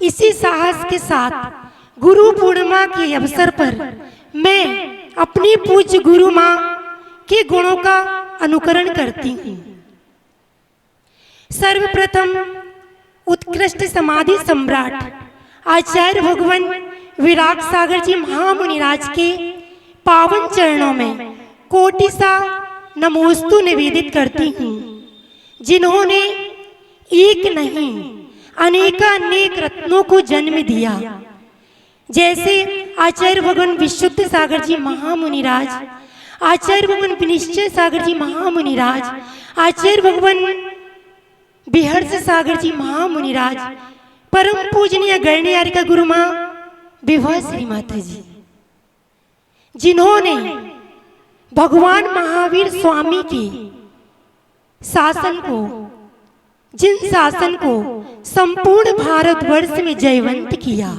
इसी साहस के साथ गुरु पूर्णिमा के अवसर पर मैं अपनी पूज्य गुरु माँ के गुणों का अनुकरण करती हूँ। सर्वप्रथम उत्कृष्ट समाधि सम्राट आचार्य भगवान विराग सागर जी महामुनिराज के पावन चरणों में कोटि सा नमोस्तु निवेदित करती हूँ, जिन्होंने एक नहीं अनेक रत्नों को जन्म दिया। जैसे आचार्य भगवान विशुद्ध सागर जी महामुनिराज, आचार्य भगवान विनिश्चय सागर जी महामुनिराज, आचार्य भगवान बिहर्ष सागर जी महामुनिराज, परम पूजनीय गणनीय अर्का गुरु माँ विभा श्री माता जी, जिन्होंने भगवान महावीर स्वामी के शासन को, जिन शासन को संपूर्ण भारतवर्ष में जयवंत किया।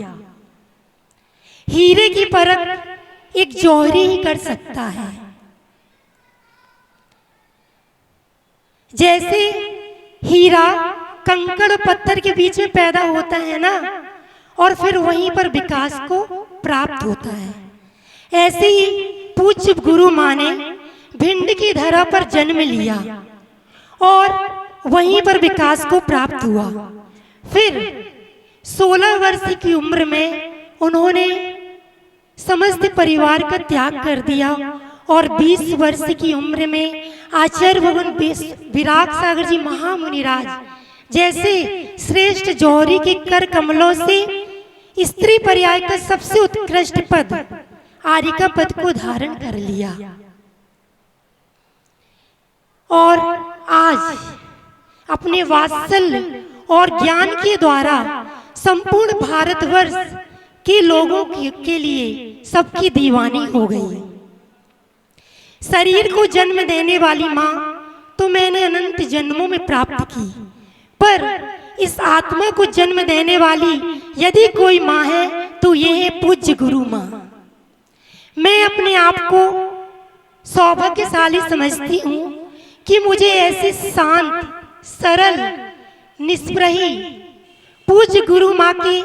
हीरे की परख एक जौहरी ही कर सकता है। जैसे हीरा कंकड़ पत्थर के बीच में पैदा होता है ना, और फिर वहीं पर विकास को प्राप्त होता है, ऐसे ही पूज्य गुरु माँ ने भिंड की धरा पर जन्म लिया और वहीं पर विकास को प्राप्त हुआ। फिर 16 वर्ष की उम्र में उन्होंने समस्त परिवार का त्याग कर दिया और 20 वर्ष की उम्र में आचार्य भगवान विराग सागर जी महामुनिराज जैसे श्रेष्ठ जौहरी के कर कमलों से स्त्री पर्याय का सबसे उत्कृष्ट पद आरिका पद को धारण कर लिया। और आज अपने वात्सल्य और ज्ञान के द्वारा संपूर्ण भारतवर्ष के लोगों के लिए सबकी दीवानी हो गई। शरीर को जन्म देने वाली माँ तो मैंने अनंत जन्मों में प्राप्त की, पर इस आत्मा को जन्म देने वाली यदि कोई माँ है तो ये है पूज्य गुरु माँ। मैं अपने आप को सौभाग्यशाली समझती हूँ कि मुझे ऐसे शांत, सरल, निष्प्रही पूज्य गुरु माँ के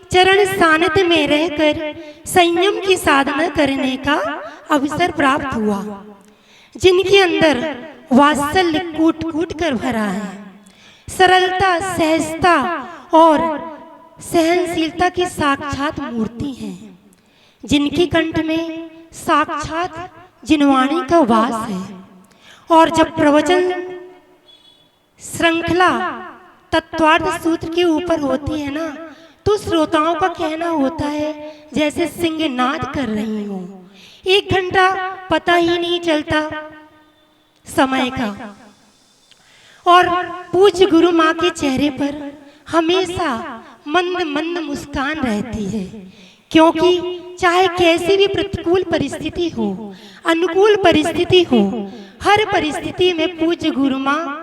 चरण सानिध्य में रहकर संयम की साधना करने का अवसर प्राप्त हुआ, जिनके अंदर वात्सल्य कूट कूट कर भरा है। सरलता, सहजता और सहनशीलता की साक्षात मूर्ति हैं, जिनके कंठ में साक्षात जिनवाणी का वास है। और जब प्रवचन श्रृंखला तत्वार्थ सूत्र के ऊपर होती है ना, तो श्रोताओं का कहना होता है जैसे सिंहनाद कर रही हूं। 1 घंटा पता ही नहीं चलता समय का। और पूज्य गुरु माँ के चेहरे पर हमेशा मंद मंद मुस्कान रहती है, क्योंकि चाहे कैसी भी प्रतिकूल परिस्थिति हो, अनुकूल परिस्थिति हो, हर परिस्थिति में पूज्य गुरु माँ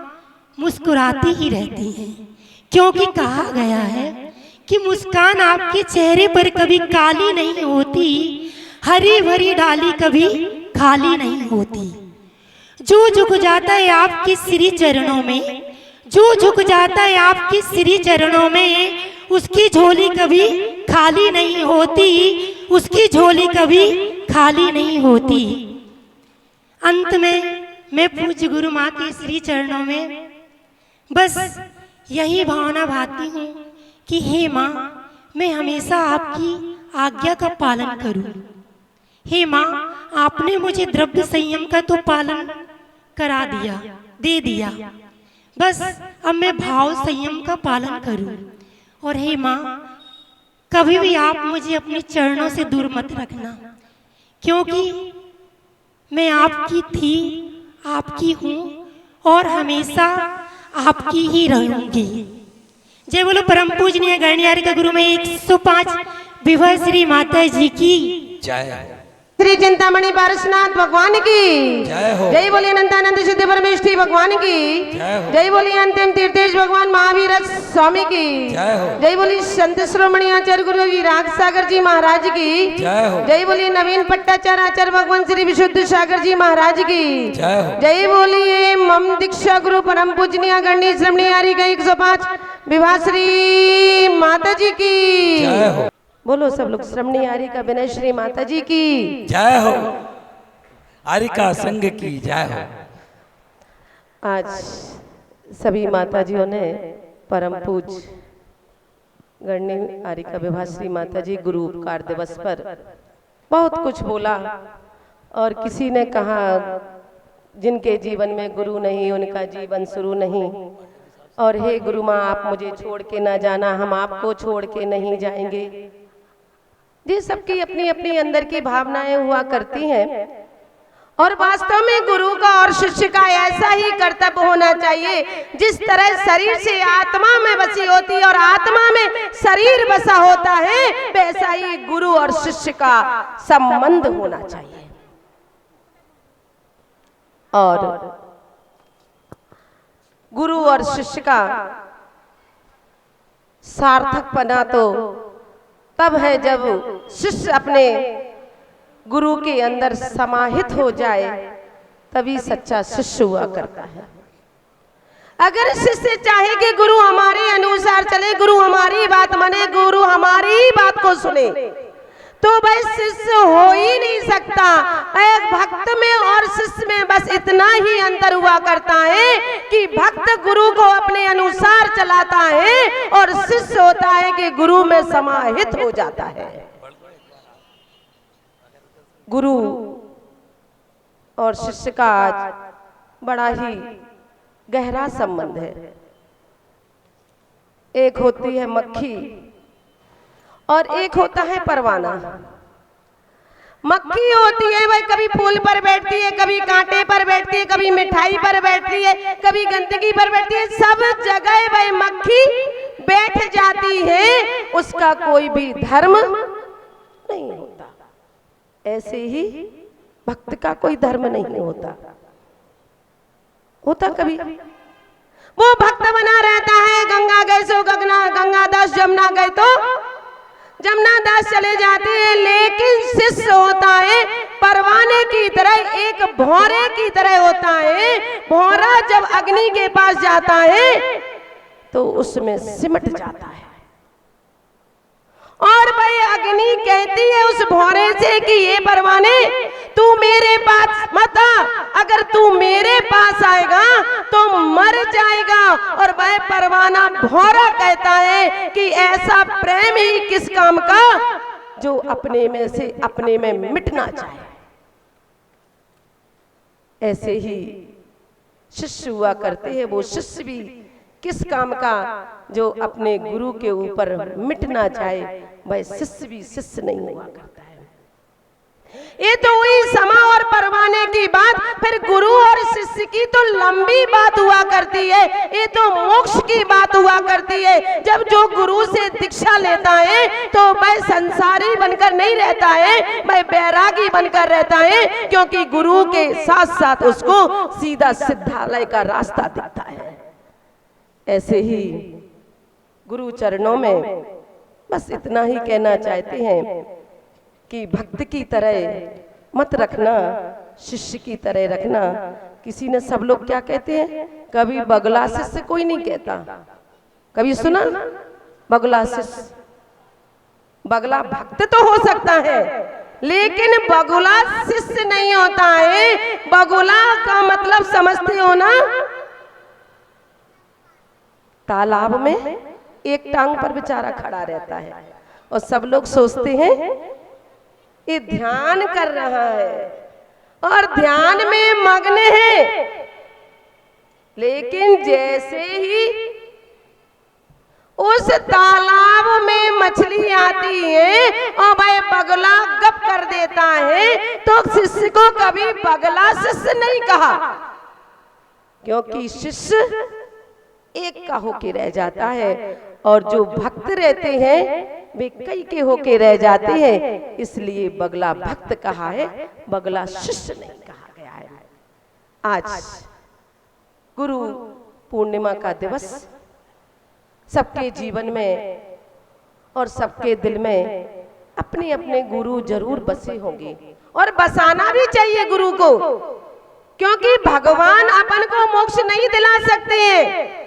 मुस्कुराती ही रहती हैं। क्योंकि कहा गया है कि मुस्कान आपके चेहरे पर कभी काली नहीं होती, हरी भरी डाली कभी खाली नहीं होती। जो झुक जाता है आपके श्री चरणों में, जो झुक जाता है आपके श्री चरणों में, उसकी झोली कभी खाली नहीं होती, उसकी झोली कभी खाली नहीं होती। अंत में मैं पूज्य गुरु माँ के श्री चरणों में बस यही भावना भाती हूँ कि हे माँ, मैं हमेशा आपकी आज्ञा का पालन करूँ। हे माँ, आपने मुझे द्रव्य संयम का तो पालन करा दिया, दे दिया, बस अब मैं भाव संयम का पालन करूँ। और हे माँ, कभी भी आप मुझे अपने चरणों से दूर मत रखना, क्योंकि मैं आपकी थी, आपकी हूँ और हमेशा आपकी ही रहूंगी। जय बोलो परम पूजनीय गणियारी का गुरु में 105 विभा श्री माता जी की जय। श्री चिंतामणि पारसनाथ भगवान की जय हो। जय बोलिए अनंतानंद सिद्धि परमेष्ठी भगवान की जय हो। जय बोलिए अंतिम तीर्थेश भगवान महावीर स्वामी की जय हो। जय बोलिए संत श्रोमणी आचार्य गुरु विराग सागर जी महाराज की जय हो। जय बोलिए नवीन पट्टाचार्य आचार्य भगवान श्री विशुद्ध सागर जी महाराज की जय हो। जय बोलिए मम दीक्षा गुरु परम पूजनीय गणनी श्रमणी आरी का 105 विभा श्री माता जी की जय हो। बोलो सब लोग श्रमणी आरी का विनय श्री माता जी की जय हो। आरिका संघ की जय हो। आज सभी माताजियों ने परम पूज गणनी आरिका विभा श्री माता जी गुरु उपकार दिवस पर बहुत कुछ बोला। और किसी ने कहा जिनके जीवन में गुरु नहीं उनका जीवन शुरू नहीं। और हे गुरु माँ, आप मुझे छोड़ के ना जाना, हम आपको छोड़ के नहीं जाएंगे। ये सबकी अपनी अपनी अंदर की भावनाएं हुआ करती हैं। और वास्तव में गुरु का और शिष्य का ऐसा ही कर्तव्य होना चाहिए, जिस तरह शरीर से आत्मा में बसी होती है और आत्मा में शरीर बसा होता है, वैसा ही गुरु और शिष्य का संबंध होना चाहिए। और गुरु और शिष्य का सार्थकपना तो तब है जब शिष्य अपने गुरु के अंदर समाहित हो जाए, तभी सच्चा शिष्य हुआ करता है। अगर शिष्य चाहे कि गुरु हमारे अनुसार चले, गुरु हमारी बात माने, गुरु हमारी बात को सुने, तो वह शिष्य हो ही नहीं सकता। एक भक्त में और शिष्य में बस इतना ही अंतर हुआ करता है कि भक्त गुरु को अपने अनुसार चलाता है और शिष्य होता है कि गुरु में समाहित हो जाता है। गुरु और शिष्य का आज बड़ा ही गहरा संबंध है। एक होती है मक्खी और एक होता है परवाना। मक्खी होती है वह कभी फूल पर बैठती है, कभी कांटे पर बैठती है, कभी मिठाई पर बैठती है, कभी गंदगी पर बैठती है, सब जगह वह मक्खी बैठ जाती है, उसका कोई भी धर्म नहीं होता। ऐसे ही भक्त का कोई धर्म नहीं होता। होता कभी वो भक्त बना रहता है, गंगा गए सो गंगा दास, जमुना गए तो जमुना दास चले जाते हैं, लेकिन शिष्य होता है परवाने की तरह, एक भौरे की तरह होता है। भौरा जब अग्नि के पास जाता है तो उसमें सिमट जाता है और भाई अग्नि कहती है उस भौरे से कि ये परवाने तू मेरे पास मत आ, अगर तू मेरे पास आएगा तो मर जाएगा। और वह परवाना भौरा कहता है कि ऐसा प्रेम ही किस काम का जो अपने में से अपने में मिटना चाहे। ऐसे ही शिष्य हुआ करते हैं, वो शिष्य भी किस काम का जो अपने गुरु के ऊपर मिटना चाहे, वह शिष्य भी शिष्य नहीं हुआ करता है। ये तो हुई समा और परवाने की बात, फिर गुरु और शिष्य की तो लंबी बात हुआ करती है। ये तो मोक्ष की बात हुआ करती है। जब जो गुरु से दीक्षा लेता है तो वह संसारी बनकर नहीं रहता है, वह बैरागी बनकर रहता है, क्योंकि गुरु के साथ साथ उसको सीधा सिद्धालय का रास्ता दिखता है। ऐसे ही गुरु चरणों में बस इतना ही कहना चाहते हैं कि भक्त की तरह मत रखना, शिष्य की तरह रखना। किसी ने, सब लोग क्या कहते हैं, कभी बगला शिष्य कोई नहीं कहता। कभी सुना बगला शिष्य? बगला भक्त तो हो सकता है, लेकिन बगुला शिष्य नहीं होता है। बगुला का मतलब समझते हो ना? तालाब में एक टांग पर बेचारा खड़ा रहता है और सब लोग सोचते हैं ये ध्यान कर रहा है और ध्यान में मग्न है, लेकिन जैसे ही उस तालाब में मछली आती है और वह बगला गप कर देता है, तो शिष्य को कभी बगला शिष्य नहीं कहा, क्योंकि शिष्य एक का होके रह जाता है और जो भक्त रहते हैं वे कई के होके रह जाते हैं। इसलिए बगला भक्त कहा है, बगला शिष्य नहीं कहा गया है। आज गुरु पूर्णिमा का दिवस सबके जीवन में और सबके दिल में अपने अपने गुरु जरूर बसे होंगे और बसाना भी चाहिए गुरु को, क्योंकि भगवान अपन को मोक्ष नहीं दिला सकते हैं,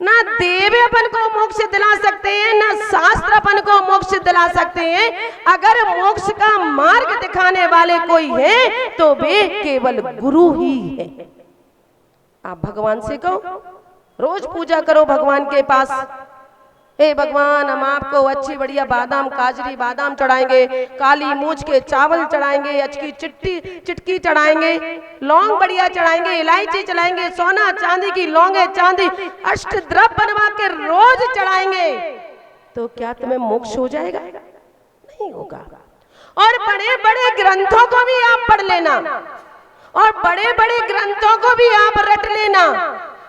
ना देव अपन को मोक्ष दिला सकते हैं, ना शास्त्र अपन को मोक्ष दिला सकते हैं। अगर मोक्ष का मार्ग दिखाने वाले कोई है तो वे केवल गुरु ही है। आप भगवान से कहो, रोज पूजा करो भगवान के पास, हे भगवान हम आपको अच्छी बढ़िया बादाम, काजरी बादाम चढ़ाएंगे, काली मूछ के चावल चढ़ाएंगे, अचकी चिटकी चढ़ाएंगे, लौंग बढ़िया चढ़ाएंगे, इलायची चढ़ाएंगे, सोना चांदी की लौंगे चांदी अष्ट द्रव्य बनवा के रोज चढ़ाएंगे, तो क्या तुम्हें मोक्ष हो जाएगा? नहीं होगा। और बड़े बड़े ग्रंथों को भी आप पढ़ लेना और बड़े बड़े ग्रंथों को भी आप रट लेना,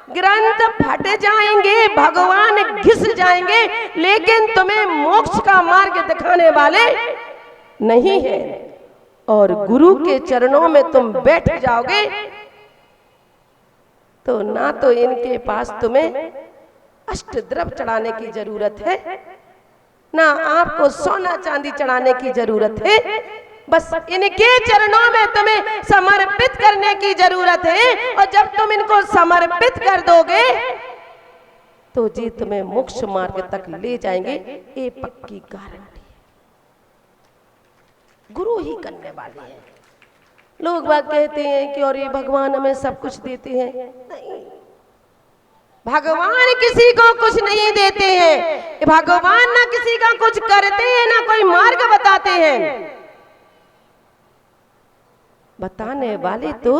ग्रंथ फट जाएंगे, भगवान घिस जाएंगे, लेकिन तुम्हें मोक्ष का मार्ग दिखाने वाले नहीं है। और गुरु के चरणों में तुम बैठ जाओगे तो ना तो इनके पास तुम्हें अष्ट द्रव्य चढ़ाने की जरूरत है, ना आपको सोना चांदी चढ़ाने की जरूरत है, बस इनके चरणों में तुम्हें समर्पित करने की जरूरत है। और जब तुम इनको समर्पित कर दोगे तो जी तुम्हें मोक्ष मार्ग तक ले जाएंगे, ये पक्की गारंटी है। गुरु ही करने वाले हैं। लोग बात कहते हैं कि और ये भगवान हमें सब कुछ देते हैं, नहीं, भगवान किसी को कुछ नहीं देते हैं। भगवान ना किसी का कुछ करते हैं, ना कोई मार्ग बताते हैं, बताने वाले तो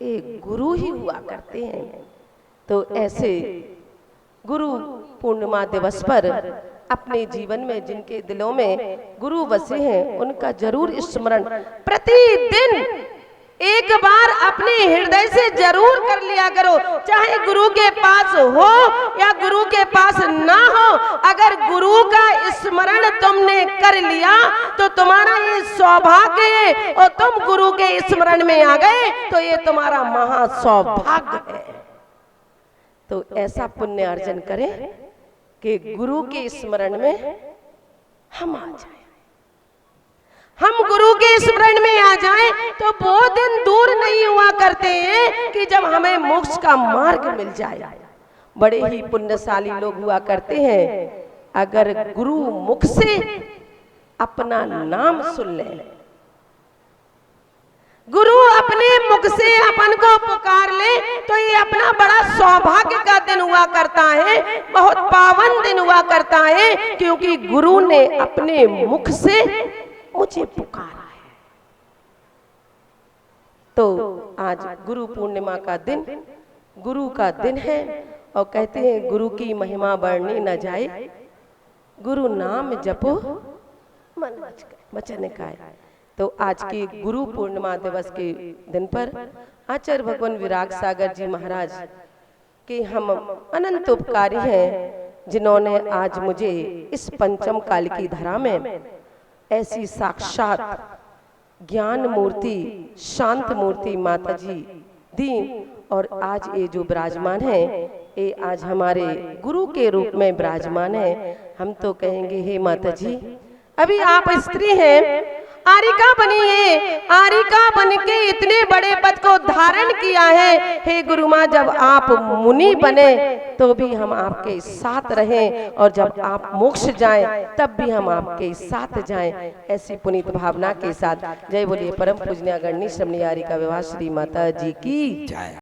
एक गुरु ही हुआ करते हैं। तो ऐसे गुरु पूर्णिमा दिवस पर अपने जीवन में जिनके दिलों में गुरु बसे हैं उनका जरूर स्मरण प्रतिदिन एक बार अपने हृदय से जरूर कर लिया करो, चाहे गुरु के पास हो या गुरु के पास ना हो। अगर गुरु का स्मरण तुमने कर लिया तो तुम्हारा ये सौभाग्य है, और तुम गुरु के स्मरण में आ गए तो ये तुम्हारा महा सौभाग्य है। तो ऐसा पुण्य अर्जन करें कि गुरु के स्मरण में हम आ जाए, हम गुरु के स्मरण में आ जाएं तो वो दिन दूर नहीं हुआ करते हैं कि जब हमें मोक्ष का मार्ग मिल जाए। बड़े ही पुण्यशाली लोग हुआ करते हैं, अगर गुरु मुख से अपना नाम सुन ले अपने मुख से अपन को पुकार ले तो ये अपना बड़ा सौभाग्य का दिन हुआ करता है, बहुत पावन दिन हुआ करता है, क्योंकि गुरु ने अपने मुख से मुझे पुकारा है। तो आज गुरु पूर्णिमा का दिन, गुरु का दिन है, और कहते हैं गुरु की महिमा बढ़नी न जाए, गुरु नाम जपो मन वचन खाए। तो आज के गुरु पूर्णिमा दिवस के दिन पर आचार्य भगवान विराग सागर जी महाराज के हम अनंत उपकारी हैं, जिन्होंने आज मुझे इस पंचम काल की धरा में ऐसी साक्षात ज्ञान मूर्ति, शांत मूर्ति माता जी दी, और आज ये जो विराजमान है ये आज हमारे गुरु के रूप में विराजमान है। हम तो कहेंगे हे माता जी, अभी आप स्त्री हैं, आरिका बनी है, आरिका बन के इतने बड़े पद को धारण किया है। हे गुरु माँ, जब आप मुनि बने तो भी हम आपके साथ रहें, और जब आप मोक्ष जाएं तब भी हम आपके साथ जाएं। ऐसी पुनीत भावना के साथ जय बोलिए परम पूजनीय गणनी श्रमणी आरिका विवाह श्री माता जी की जय।